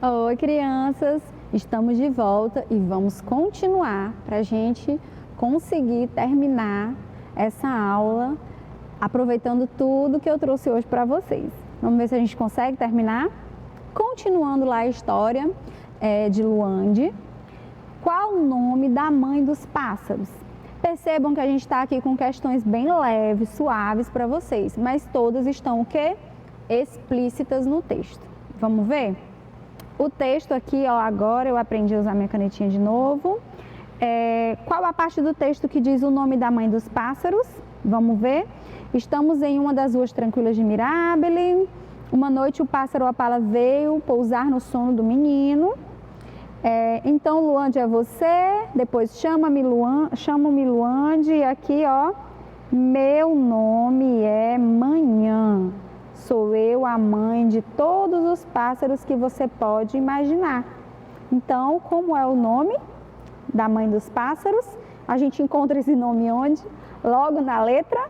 Oi, crianças! Estamos de volta e vamos continuar para a gente conseguir terminar essa aula aproveitando tudo que eu trouxe hoje para vocês. Vamos ver se a gente consegue terminar? Continuando lá a história de Luande. Qual o nome da mãe dos pássaros? Percebam que a gente está aqui com questões bem leves, suaves para vocês, mas todas estão o quê? Explícitas no texto. Vamos ver? O texto aqui, ó, agora eu aprendi a usar minha canetinha de novo. Qual a parte do texto que diz o nome da mãe dos pássaros? Vamos ver. Estamos em uma das ruas tranquilas de Mirabile. Uma noite o pássaro Opala veio pousar no sono do menino. Então, Luande é você. Depois chama-me Luande. E aqui, ó, meu nome é Manhã. Sou eu a mãe de todos os pássaros que você pode imaginar. Então, como é o nome da mãe dos pássaros? A gente encontra esse nome onde? Logo na letra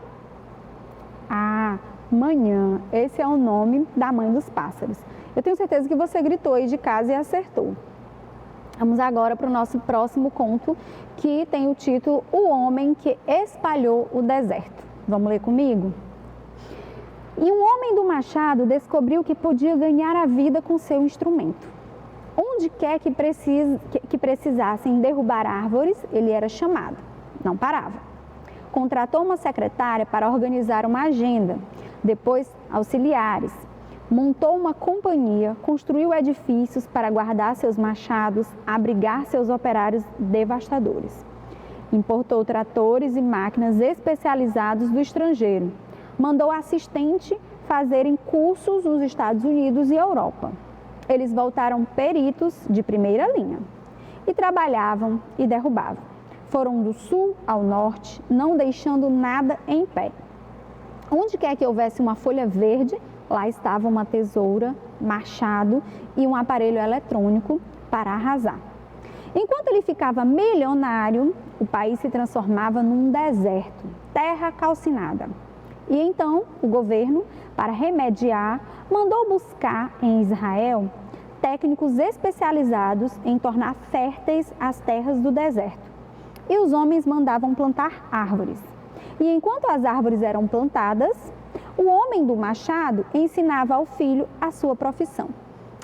A, Manhã. Esse é o nome da mãe dos pássaros. Eu tenho certeza que você gritou aí de casa e acertou. Vamos agora para o nosso próximo conto, que tem o título O Homem que Espalhou o Deserto. Vamos ler comigo? E um homem do machado descobriu que podia ganhar a vida com seu instrumento. Onde quer que precisassem derrubar árvores, ele era chamado. Não parava. Contratou uma secretária para organizar uma agenda, depois auxiliares. Montou uma companhia, construiu edifícios para guardar seus machados, abrigar seus operários devastadores. Importou tratores e máquinas especializados do estrangeiro. Mandou assistente fazerem cursos nos Estados Unidos e Europa. Eles voltaram peritos de primeira linha e trabalhavam e derrubavam. Foram do sul ao norte, não deixando nada em pé. Onde quer que houvesse uma folha verde, lá estava uma tesoura, machado e um aparelho eletrônico para arrasar. Enquanto ele ficava milionário, o país se transformava num deserto, terra calcinada. E então o governo, para remediar, mandou buscar em Israel técnicos especializados em tornar férteis as terras do deserto. E os homens mandavam plantar árvores. E enquanto as árvores eram plantadas, o homem do machado ensinava ao filho a sua profissão.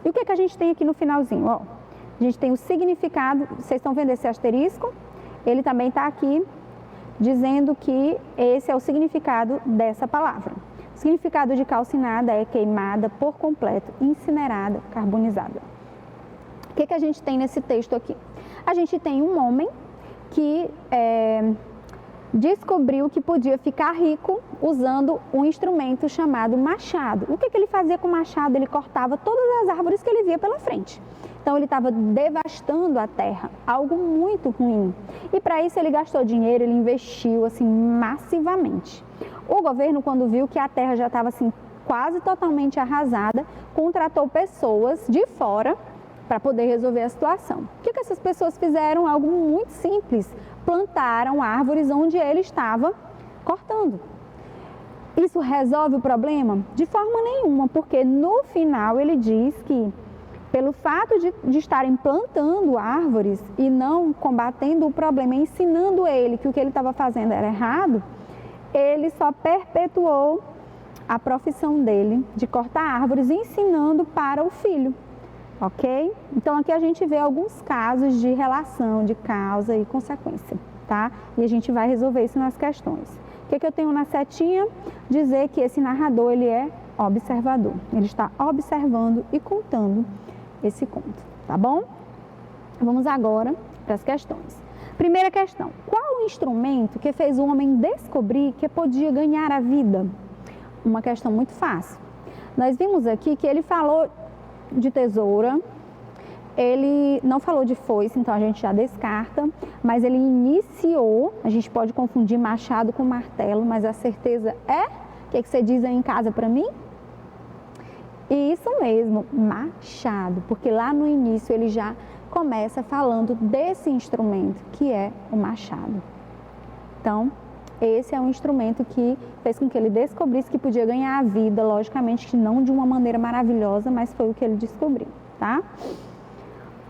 E o que a gente tem aqui no finalzinho? Ó, a gente tem o significado, vocês estão vendo esse asterisco? Ele também está aqui dizendo que esse é o significado dessa palavra. O significado de calcinada é queimada por completo, incinerada, carbonizada. O que a gente tem nesse texto aqui? A gente tem um homem que descobriu que podia ficar rico usando um instrumento chamado machado. O que ele fazia com o machado? Ele cortava todas as árvores que ele via pela frente. Então, ele estava devastando a terra, algo muito ruim. E para isso ele gastou dinheiro, ele investiu assim massivamente. O governo, quando viu que a terra já estava assim quase totalmente arrasada, contratou pessoas de fora para poder resolver a situação. O que essas pessoas fizeram? Algo muito simples. Plantaram árvores onde ele estava cortando. Isso resolve o problema? De forma nenhuma, porque no final ele diz que pelo fato de estarem plantando árvores e não combatendo o problema, ensinando ele que o que ele estava fazendo era errado, ele só perpetuou a profissão dele de cortar árvores, ensinando para o filho, ok? Então aqui a gente vê alguns casos de relação de causa e consequência, tá? E a gente vai resolver isso nas questões. O que eu tenho na setinha? Dizer que esse narrador, ele é observador. Ele está observando e contando esse conto, tá bom? Vamos agora para as questões. Primeira questão: qual o instrumento que fez o homem descobrir que podia ganhar a vida? Uma questão muito fácil. Nós vimos aqui que ele falou de tesoura, ele não falou de foice, então a gente já descarta, mas ele iniciou, a gente pode confundir machado com martelo, mas a certeza é? O que você diz aí em casa para mim? Isso mesmo, machado, porque lá no início ele já começa falando desse instrumento, que é o machado. Então, esse é um instrumento que fez com que ele descobrisse que podia ganhar a vida, logicamente que não de uma maneira maravilhosa, mas foi o que ele descobriu. tá?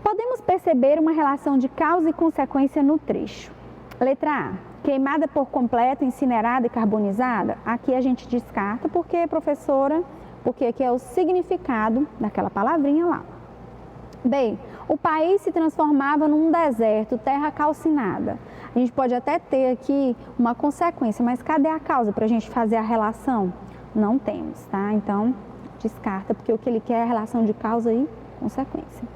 Podemos perceber uma relação de causa e consequência no trecho. Letra A, queimada por completo, incinerada e carbonizada. Aqui a gente descarta porque, professora, porque aqui é o significado daquela palavrinha lá. B, o país se transformava num deserto, terra calcinada. A gente pode até ter aqui uma consequência, mas cadê a causa para a gente fazer a relação? Não temos, tá? Então, descarta, porque o que ele quer é a relação de causa e consequência.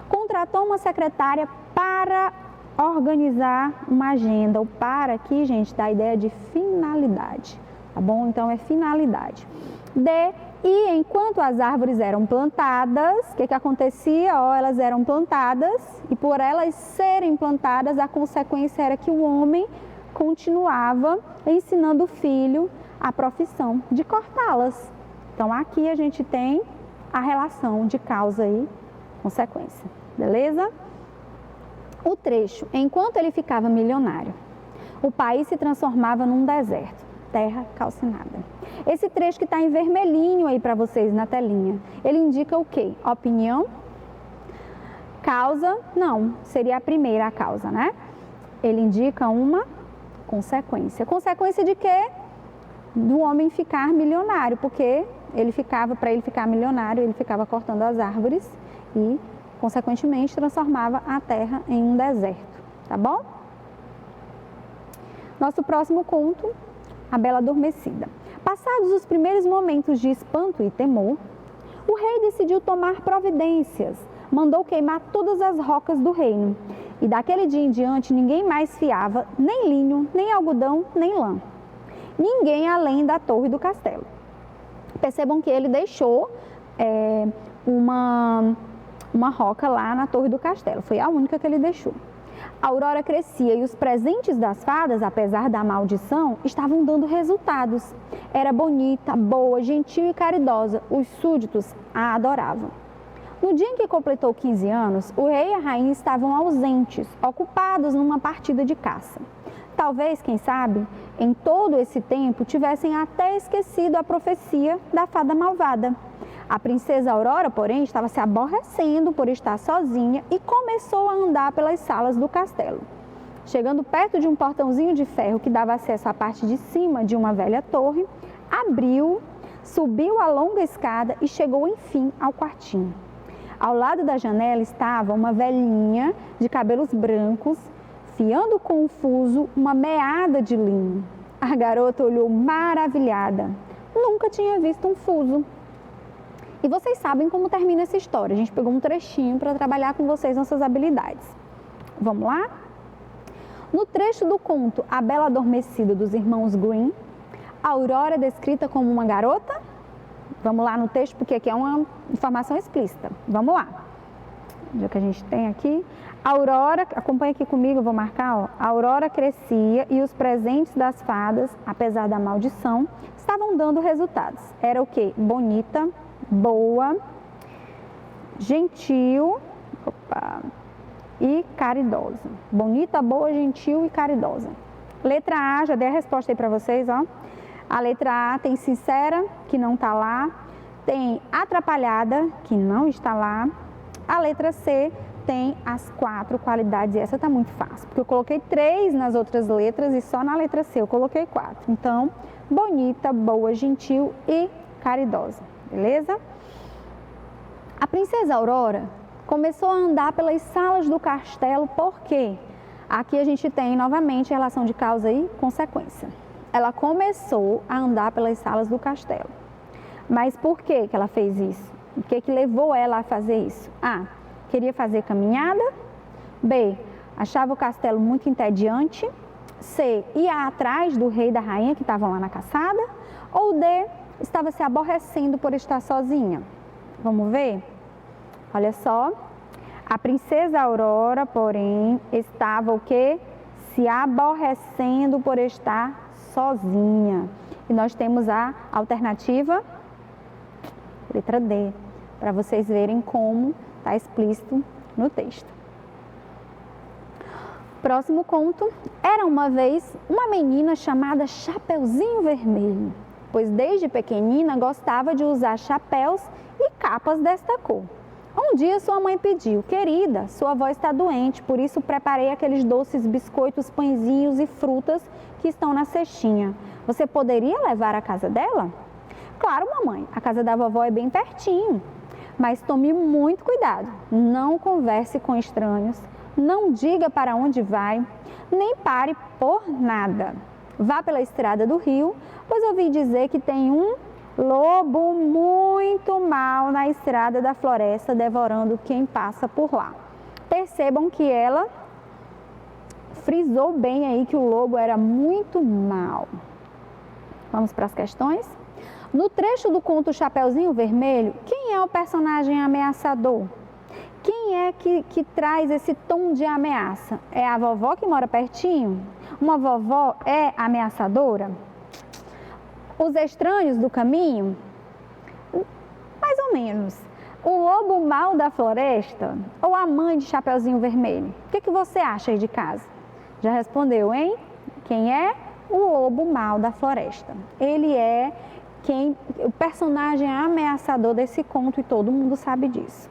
Contratou uma secretária para organizar uma agenda. O para aqui, gente, dá a ideia de finalidade, tá bom? Então, é finalidade. D, e enquanto as árvores eram plantadas, o que acontecia? Elas eram plantadas e por elas serem plantadas, a consequência era que o homem continuava ensinando o filho a profissão de cortá-las. Então, aqui a gente tem a relação de causa e consequência, beleza? O trecho, enquanto ele ficava milionário, o país se transformava num deserto, terra calcinada. Esse trecho que está em vermelhinho aí para vocês na telinha, ele indica o quê? Opinião? Causa? Não, seria a primeira causa, né? Ele indica uma consequência. Consequência de quê? Do homem ficar milionário, porque para ele ficar milionário, ele ficava cortando as árvores e, consequentemente, transformava a terra em um deserto, tá bom? Nosso próximo conto, A Bela Adormecida. Passados os primeiros momentos de espanto e temor, o rei decidiu tomar providências, mandou queimar todas as rocas do reino, e daquele dia em diante ninguém mais fiava nem linho, nem algodão, nem lã. Ninguém além da torre do castelo. Percebam que ele deixou uma roca lá na torre do castelo. Foi a única que ele deixou. A aurora crescia e os presentes das fadas, apesar da maldição, estavam dando resultados. Era bonita, boa, gentil e caridosa. Os súditos a adoravam. No dia em que completou 15 anos, o rei e a rainha estavam ausentes, ocupados numa partida de caça. Talvez, quem sabe, em todo esse tempo tivessem até esquecido a profecia da fada malvada. A princesa Aurora, porém, estava se aborrecendo por estar sozinha e começou a andar pelas salas do castelo. Chegando perto de um portãozinho de ferro que dava acesso à parte de cima de uma velha torre, abriu, subiu a longa escada e chegou, enfim, ao quartinho. Ao lado da janela estava uma velhinha de cabelos brancos, fiando confuso uma meada de linho. A garota olhou maravilhada. Nunca tinha visto um fuso. E vocês sabem como termina essa história. A gente pegou um trechinho para trabalhar com vocês nossas habilidades. Vamos lá? No trecho do conto A Bela Adormecida, dos irmãos Grimm, a Aurora é descrita como uma garota. Vamos lá no texto, porque aqui é uma informação explícita. Vamos lá. Já que a gente tem aqui. A Aurora, acompanha aqui comigo, eu vou marcar, ó. A Aurora crescia e os presentes das fadas, apesar da maldição, estavam dando resultados. Era o quê? Bonita, boa, gentil e caridosa. Bonita, boa, gentil e caridosa. Letra A, já dei a resposta aí para vocês, ó. A letra A tem sincera, que não está lá. Tem atrapalhada, que não está lá. A letra C tem as 4 qualidades, e essa está muito fácil, porque eu coloquei 3 nas outras letras e só na letra C eu coloquei 4. Então, bonita, boa, gentil e caridosa, beleza? A princesa Aurora começou a andar pelas salas do castelo, porque aqui a gente tem novamente a relação de causa e consequência. Ela começou a andar pelas salas do castelo. Mas por que ela fez isso? O que levou ela a fazer isso? A, queria fazer caminhada. B, achava o castelo muito entediante. C, ia atrás do rei e da rainha que estavam lá na caçada. Ou D, estava se aborrecendo por estar sozinha. Vamos ver? Olha só. A princesa Aurora, porém, estava o quê? Se aborrecendo por estar sozinha. E nós temos a alternativa, letra D, para vocês verem como está explícito no texto. Próximo conto. Era uma vez uma menina chamada Chapeuzinho Vermelho, pois desde pequenina gostava de usar chapéus e capas desta cor. Um dia sua mãe pediu: querida, sua avó está doente, por isso preparei aqueles doces, biscoitos, pãezinhos e frutas que estão na cestinha. Você poderia levar à casa dela? Claro, mamãe, a casa da vovó é bem pertinho. Mas tome muito cuidado, não converse com estranhos, não diga para onde vai, nem pare por nada. Vá pela estrada do rio, pois ouvi dizer que tem um lobo muito mau na estrada da floresta, devorando quem passa por lá. Percebam que ela frisou bem aí que o lobo era muito mau. Vamos para as questões? No trecho do conto Chapeuzinho Vermelho, quem é o personagem ameaçador? Quem é que traz esse tom de ameaça? É a vovó que mora pertinho? Uma vovó é ameaçadora? Os estranhos do caminho? Mais ou menos. O lobo mau da floresta ou a mãe de Chapeuzinho Vermelho? O que você acha aí de casa? Já respondeu, hein? Quem é? O lobo mau da floresta. Ele é o personagem ameaçador desse conto e todo mundo sabe disso.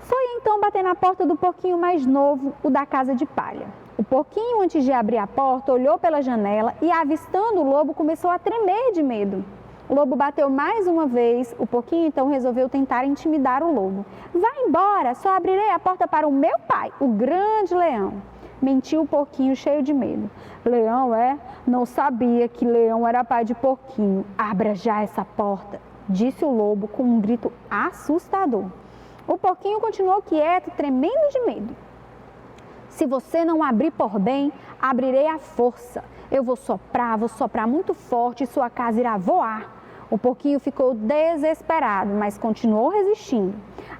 Foi então bater na porta do porquinho mais novo, o da casa de palha. O porquinho, antes de abrir a porta, olhou pela janela e, avistando o lobo, começou a tremer de medo. O lobo bateu mais uma vez, o porquinho então resolveu tentar intimidar o lobo. Vá embora, só abrirei a porta para o meu pai, o grande leão. Mentiu o porquinho cheio de medo. Leão Não sabia que leão era pai de porquinho. Abra já essa porta, disse o lobo com um grito assustador. O porquinho continuou quieto, tremendo de medo. Se você não abrir por bem, abrirei à força. Eu vou soprar muito forte e sua casa irá voar. O porquinho ficou desesperado, mas continuou resistindo.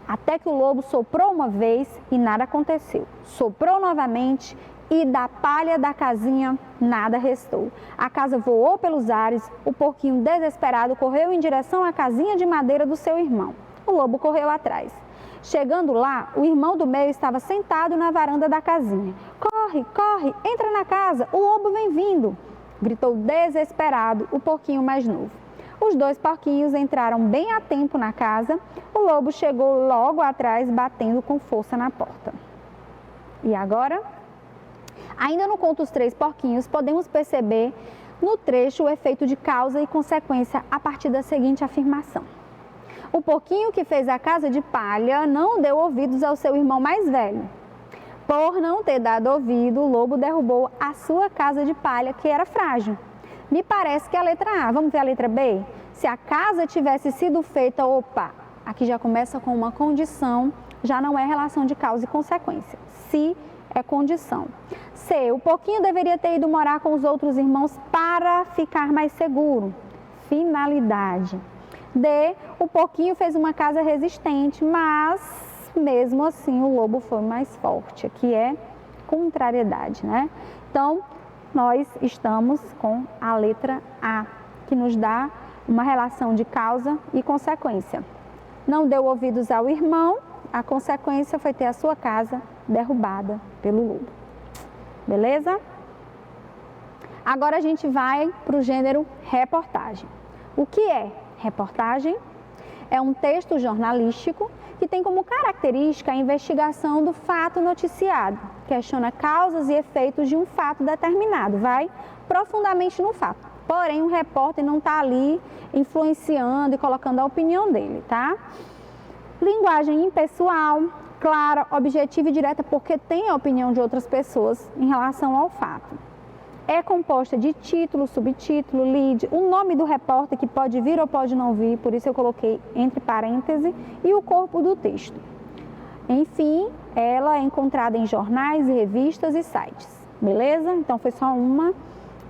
Até que o lobo soprou uma vez e nada aconteceu. Soprou novamente e da palha da casinha nada restou. A casa voou pelos ares, o porquinho desesperado correu em direção à casinha de madeira do seu irmão. O lobo correu atrás. Chegando lá, o irmão do meio estava sentado na varanda da casinha. Corre, corre, entra na casa, o lobo vem vindo, gritou desesperado o porquinho mais novo. Os dois porquinhos entraram bem a tempo na casa. O lobo chegou logo atrás, batendo com força na porta. E agora? Ainda no conto Os Três Porquinhos, podemos perceber no trecho o efeito de causa e consequência a partir da seguinte afirmação. O porquinho que fez a casa de palha não deu ouvidos ao seu irmão mais velho. Por não ter dado ouvido, o lobo derrubou a sua casa de palha, que era frágil. Me parece que é a letra A. Vamos ver a letra B? Se a casa tivesse sido feita, aqui já começa com uma condição, já não é relação de causa e consequência. Se é condição. C, o porquinho deveria ter ido morar com os outros irmãos para ficar mais seguro. Finalidade. D, o porquinho fez uma casa resistente, mas mesmo assim o lobo foi mais forte. Aqui é contrariedade, né? Então, nós estamos com a letra A, que nos dá uma relação de causa e consequência. Não deu ouvidos ao irmão, a consequência foi ter a sua casa derrubada pelo lobo. Beleza? Agora a gente vai para o gênero reportagem. O que é reportagem? É um texto jornalístico que tem como característica a investigação do fato noticiado, questiona causas e efeitos de um fato determinado, vai profundamente no fato. Porém, o repórter não está ali influenciando e colocando a opinião dele, tá? Linguagem impessoal, clara, objetiva e direta, porque tem a opinião de outras pessoas em relação ao fato. É composta de título, subtítulo, lead, o nome do repórter que pode vir ou pode não vir, por isso eu coloquei entre parênteses, e o corpo do texto. Enfim, ela é encontrada em jornais, revistas e sites, beleza? Então foi só um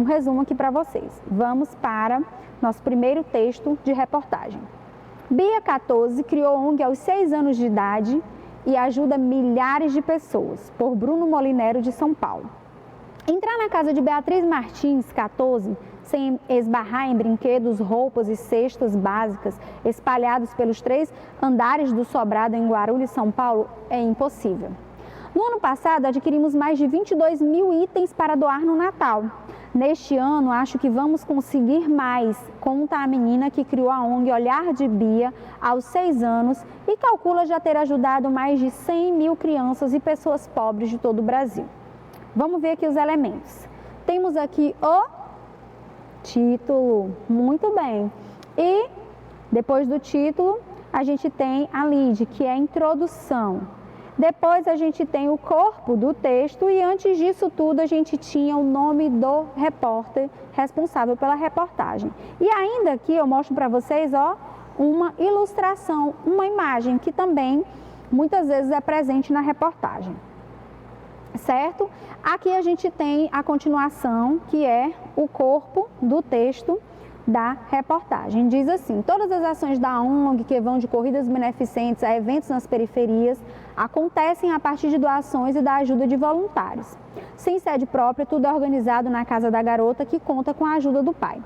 resumo aqui para vocês. Vamos para nosso primeiro texto de reportagem. Bia 14 criou ONG aos 6 anos de idade e ajuda milhares de pessoas, por Bruno Molinero de São Paulo. Entrar na casa de Beatriz Martins, 14, sem esbarrar em brinquedos, roupas e cestas básicas espalhados pelos 3 andares do sobrado em Guarulhos, São Paulo, é impossível. No ano passado, adquirimos mais de 22 mil itens para doar no Natal. Neste ano, acho que vamos conseguir mais, conta a menina que criou a ONG Olhar de Bia aos 6 anos e calcula já ter ajudado mais de 100 mil crianças e pessoas pobres de todo o Brasil. Vamos ver aqui os elementos. Temos aqui o título, muito bem. E depois do título, a gente tem a lead, que é a introdução. Depois a gente tem o corpo do texto e antes disso tudo a gente tinha o nome do repórter responsável pela reportagem. E ainda aqui eu mostro para vocês, ó, uma ilustração, uma imagem que também muitas vezes é presente na reportagem. Certo? Aqui a gente tem a continuação, que é o corpo do texto da reportagem. Diz assim: todas as ações da ONG que vão de corridas beneficentes a eventos nas periferias acontecem a partir de doações e da ajuda de voluntários. Sem sede própria, tudo é organizado na casa da garota, que conta com a ajuda do pai.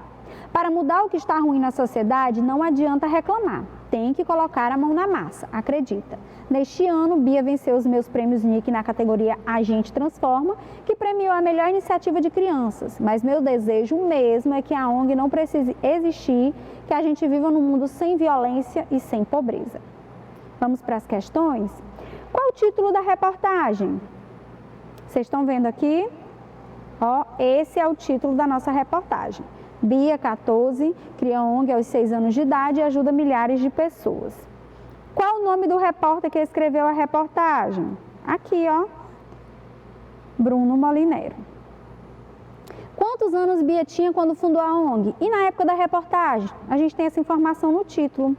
Para mudar o que está ruim na sociedade, não adianta reclamar. Tem que colocar a mão na massa, acredita. Neste ano, Bia venceu os meus prêmios NIC na categoria A Gente Transforma, que premiou a melhor iniciativa de crianças. Mas meu desejo mesmo é que a ONG não precise existir, que a gente viva num mundo sem violência e sem pobreza. Vamos para as questões? Qual o título da reportagem? Vocês estão vendo aqui? Ó, esse é o título da nossa reportagem. Bia, 14, cria ONG aos 6 anos de idade e ajuda milhares de pessoas. Qual o nome do repórter que escreveu a reportagem? Aqui, ó, Bruno Molinero. Quantos anos Bia tinha quando fundou a ONG? E na época da reportagem? A gente tem essa informação no título.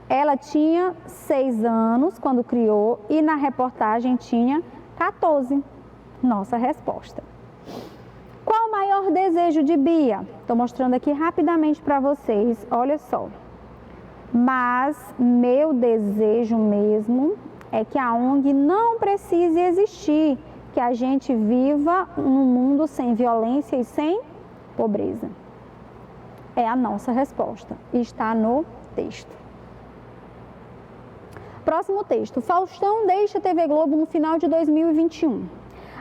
Ela tinha 6 anos quando criou e na reportagem tinha 14. Nossa resposta. Qual o maior desejo de Bia? Estou mostrando aqui rapidamente para vocês, olha só. Mas meu desejo mesmo é que a ONG não precise existir, que a gente viva num mundo sem violência e sem pobreza. É a nossa resposta, está no texto. Próximo texto. Faustão deixa a TV Globo no final de 2021.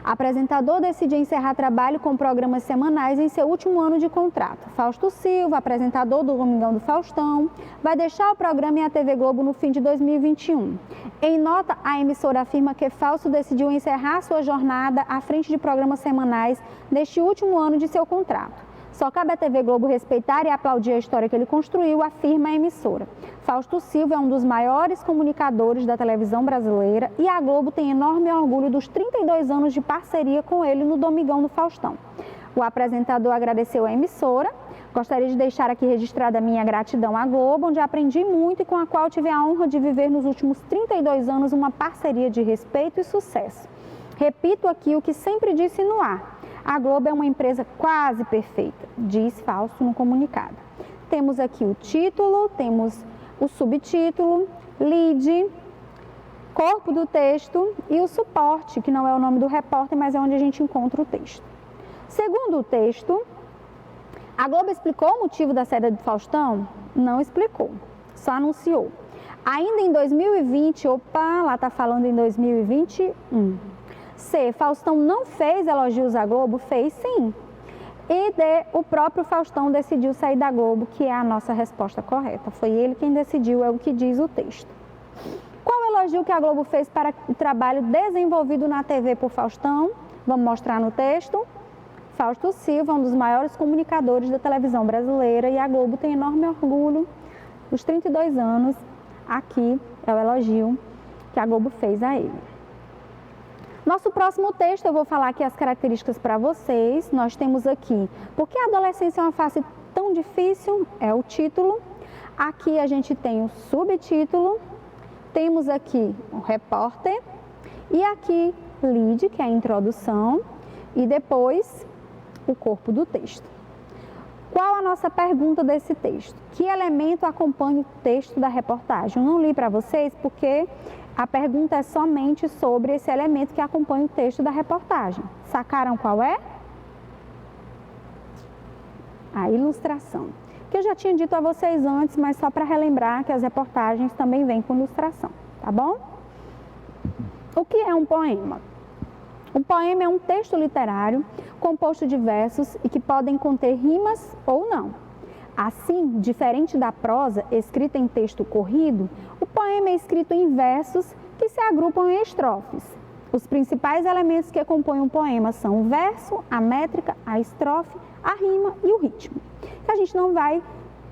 Apresentador decidiu encerrar trabalho com programas semanais em seu último ano de contrato. Fausto Silva, apresentador do Domingão do Faustão, vai deixar o programa e a TV Globo no fim de 2021. Em nota, a emissora afirma que Fausto decidiu encerrar sua jornada à frente de programas semanais neste último ano de seu contrato. Só cabe à TV Globo respeitar e aplaudir a história que ele construiu, afirma a emissora. Fausto Silva é um dos maiores comunicadores da televisão brasileira e a Globo tem enorme orgulho dos 32 anos de parceria com ele no Domingão do Faustão. O apresentador agradeceu a emissora. Gostaria de deixar aqui registrada a minha gratidão à Globo, onde aprendi muito e com a qual tive a honra de viver nos últimos 32 anos uma parceria de respeito e sucesso. Repito aqui o que sempre disse no ar. A Globo é uma empresa quase perfeita, diz Fausto no comunicado. Temos aqui o título, temos o subtítulo, lead, corpo do texto e o suporte, que não é o nome do repórter, mas é onde a gente encontra o texto. Segundo o texto, a Globo explicou o motivo da saída de Faustão? Não explicou, só anunciou. Ainda em 2020, lá está falando em 2021. C. Faustão não fez elogios à Globo? Fez sim. E D. O próprio Faustão decidiu sair da Globo, que é a nossa resposta correta. Foi ele quem decidiu, é o que diz o texto. Qual o elogio que a Globo fez para o trabalho desenvolvido na TV por Faustão? Vamos mostrar no texto. Fausto Silva, um dos maiores comunicadores da televisão brasileira, e a Globo tem enorme orgulho. Os 32 anos, aqui é o elogio que a Globo fez a ele. Nosso próximo texto, eu vou falar aqui as características para vocês. Nós temos aqui, por que a adolescência é uma fase tão difícil? É o título. Aqui a gente tem o subtítulo. Temos aqui o repórter. E aqui, lead, que é a introdução. E depois, o corpo do texto. Qual a nossa pergunta desse texto? Que elemento acompanha o texto da reportagem? Eu não li para vocês porque a pergunta é somente sobre esse elemento que acompanha o texto da reportagem. Sacaram qual é? A ilustração. Que eu já tinha dito a vocês antes, mas só para relembrar que as reportagens também vêm com ilustração, tá bom? O que é um poema? Um poema é um texto literário composto de versos e que podem conter rimas ou não. Assim, diferente da prosa escrita em texto corrido, o poema é escrito em versos que se agrupam em estrofes. Os principais elementos que compõem um poema são o verso, a métrica, a estrofe, a rima e o ritmo. A gente não vai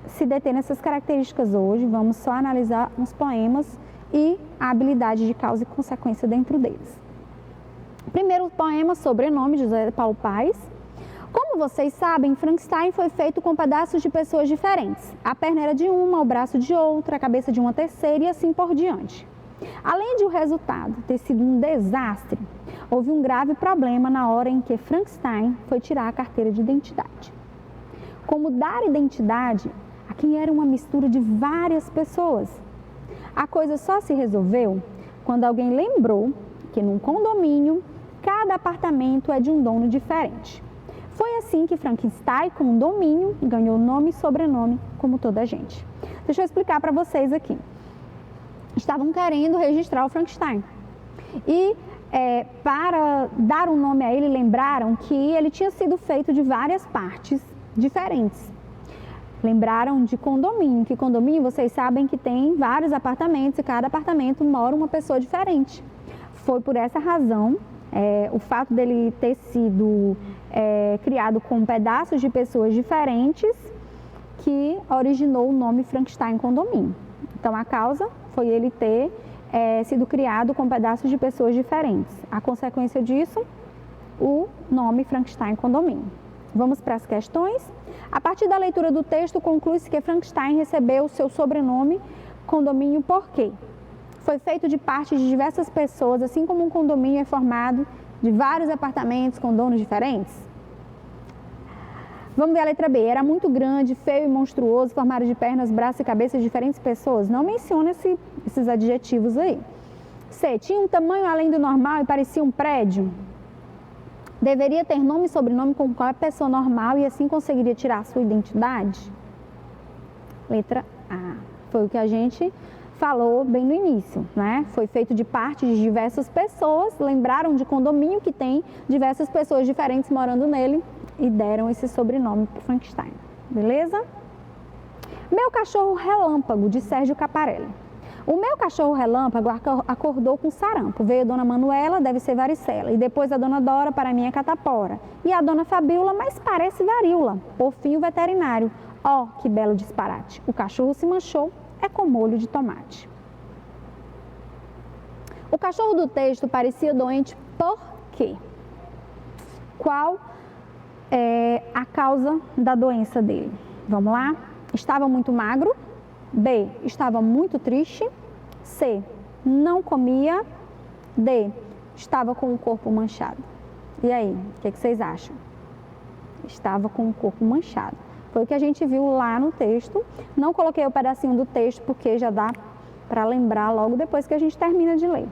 se deter nessas características hoje, vamos só analisar os poemas e a habilidade de causa e consequência dentro deles. Primeiro poema, Sobrenome, de José Paulo Paes. Como vocês sabem, Frankenstein foi feito com pedaços de pessoas diferentes. A perna era de uma, o braço de outra, a cabeça de uma terceira e assim por diante. Além de o resultado ter sido um desastre, houve um grave problema na hora em que Frankenstein foi tirar a carteira de identidade. Como dar identidade a quem era uma mistura de várias pessoas? A coisa só se resolveu quando alguém lembrou que num condomínio, cada apartamento é de um dono diferente. Foi assim que Frankenstein, com um domínio, ganhou nome e sobrenome, como toda a gente. Deixa eu explicar para vocês aqui. Estavam querendo registrar o Frankenstein. E para dar um nome a ele, lembraram que ele tinha sido feito de várias partes diferentes. Lembraram de condomínio, que condomínio vocês sabem que tem vários apartamentos e cada apartamento mora uma pessoa diferente. Foi por essa razão, o fato dele ter sido criado com pedaços de pessoas diferentes, que originou o nome Frankenstein Condomínio. Então, a causa foi ele ter sido criado com pedaços de pessoas diferentes. A consequência disso, o nome Frankenstein Condomínio. Vamos para as questões. A partir da leitura do texto, conclui-se que Frankenstein recebeu seu sobrenome condomínio por quê? Foi feito de partes de diversas pessoas, assim como um condomínio é formado de vários apartamentos com donos diferentes? Vamos ver a letra B. Era muito grande, feio e monstruoso, formado de pernas, braços e cabeças de diferentes pessoas. Não menciona esses adjetivos aí. C. Tinha um tamanho além do normal e parecia um prédio? Deveria ter nome e sobrenome como qualquer pessoa normal e assim conseguiria tirar a sua identidade? Letra A. Foi o que a gente falou bem no início, né? Foi feito de parte de diversas pessoas, lembraram de condomínio que tem diversas pessoas diferentes morando nele e deram esse sobrenome para Frankenstein, beleza? Meu Cachorro Relâmpago, de Sérgio Caparelli. O meu cachorro relâmpago acordou com sarampo. Veio a dona Manuela, deve ser varicela. E depois a dona Dora, para mim é catapora. E a dona Fabiola, mas parece varíola. Por fim, o veterinário. Ó, que belo disparate. O cachorro se manchou, é com molho de tomate. O cachorro do texto parecia doente por quê? Qual é a causa da doença dele? Vamos lá? Estava muito magro. B. Estava muito triste. C. Não comia. D. Estava com o corpo manchado. E aí, o que vocês acham? Estava com o corpo manchado. Foi o que a gente viu lá no texto. Não coloquei o pedacinho do texto porque já dá para lembrar logo depois que a gente termina de ler.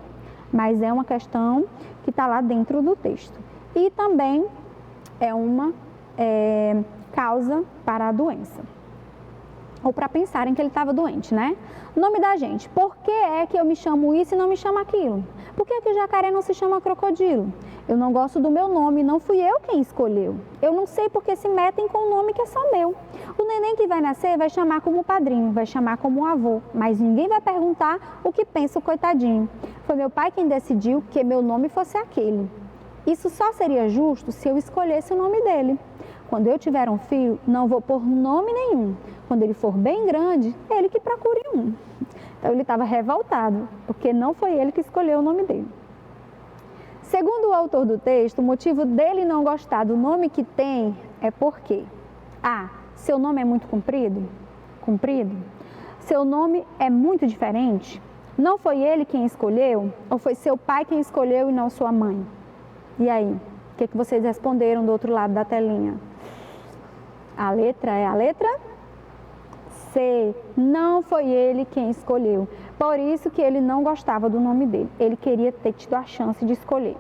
Mas é uma questão que está lá dentro do texto. E também é uma causa para a doença. Ou para pensarem que ele estava doente, né? O nome da gente. Por que é que eu me chamo isso e não me chamo aquilo? Por que o jacaré não se chama crocodilo? Eu não gosto do meu nome, não fui eu quem escolheu. Eu não sei porque se metem com um nome que é só meu. O neném que vai nascer vai chamar como padrinho, vai chamar como avô, mas ninguém vai perguntar o que pensa o coitadinho. Foi meu pai quem decidiu que meu nome fosse aquele. Isso só seria justo se eu escolhesse o nome dele. Quando eu tiver um filho, não vou pôr nome nenhum. Quando ele for bem grande, ele que procure um. Então ele estava revoltado, porque não foi ele que escolheu o nome dele. Segundo o autor do texto, o motivo dele não gostar do nome que tem é porque A. Seu nome é muito comprido? Seu nome é muito diferente? Não foi ele quem escolheu? Ou foi seu pai quem escolheu e não sua mãe? E aí, o que vocês responderam do outro lado da telinha? A letra é a letra C. Não foi ele quem escolheu. Por isso que ele não gostava do nome dele. Ele queria ter tido a chance de escolher.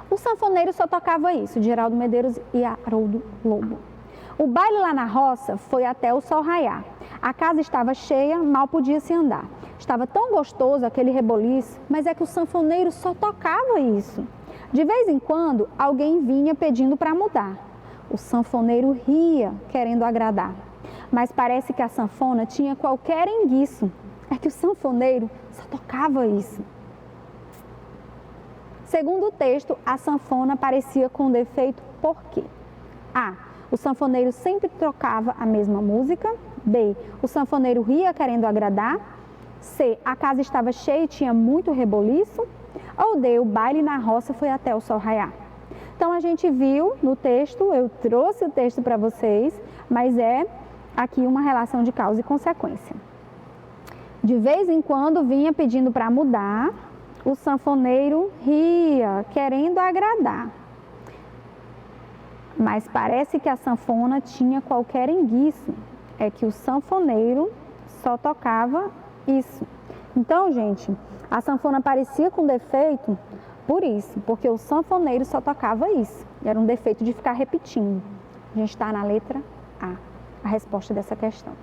O sanfoneiro só tocava isso, de Geraldo Medeiros e Haroldo Lobo. O baile lá na roça foi até o sol raiar. A casa estava cheia, mal podia se andar. Estava tão gostoso aquele reboliço, mas é que o sanfoneiro só tocava isso. De vez em quando, alguém vinha pedindo para mudar. O sanfoneiro ria, querendo agradar. Mas parece que a sanfona tinha qualquer enguiço. É que o sanfoneiro só tocava isso. Segundo o texto, a sanfona parecia com defeito por quê? A. O sanfoneiro sempre tocava a mesma música. B. O sanfoneiro ria querendo agradar. C. A casa estava cheia e tinha muito reboliço. Ou D. O baile na roça foi até o sol raiar. Então, a gente viu no texto, eu trouxe o texto para vocês, mas é aqui uma relação de causa e consequência. De vez em quando vinha pedindo para mudar, o sanfoneiro ria, querendo agradar. Mas parece que a sanfona tinha qualquer enguiço, é que o sanfoneiro só tocava isso. Então, gente, a sanfona parecia com defeito por isso, porque o sanfoneiro só tocava isso. Era um defeito de ficar repetindo. A gente está na letra A resposta dessa questão.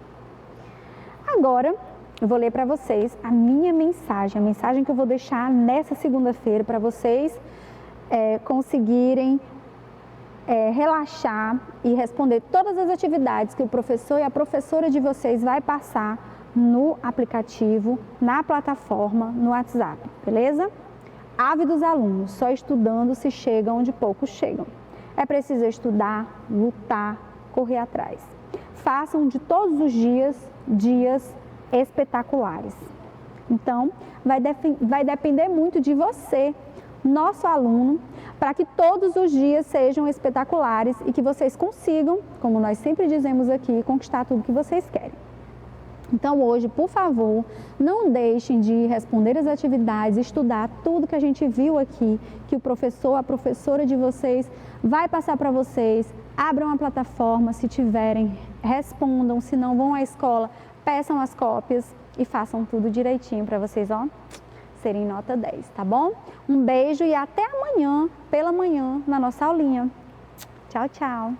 Agora, eu vou ler para vocês a minha mensagem, a mensagem que eu vou deixar nessa segunda-feira para vocês conseguirem relaxar e responder todas as atividades que o professor e a professora de vocês vai passar no aplicativo, na plataforma, no WhatsApp, beleza? Ávidos alunos, só estudando se chega onde poucos chegam. É preciso estudar, lutar, correr atrás. Façam de todos os dias espetaculares. Então, vai depender muito de você, nosso aluno, para que todos os dias sejam espetaculares e que vocês consigam, como nós sempre dizemos aqui, conquistar tudo que vocês querem. Então, hoje, por favor, não deixem de responder as atividades, estudar tudo que a gente viu aqui, que o professor, a professora de vocês vai passar para vocês. Abram a plataforma, se tiverem, respondam, se não vão à escola, peçam as cópias e façam tudo direitinho para vocês, serem nota 10, tá bom? Um beijo e até amanhã, pela manhã, na nossa aulinha. Tchau, tchau!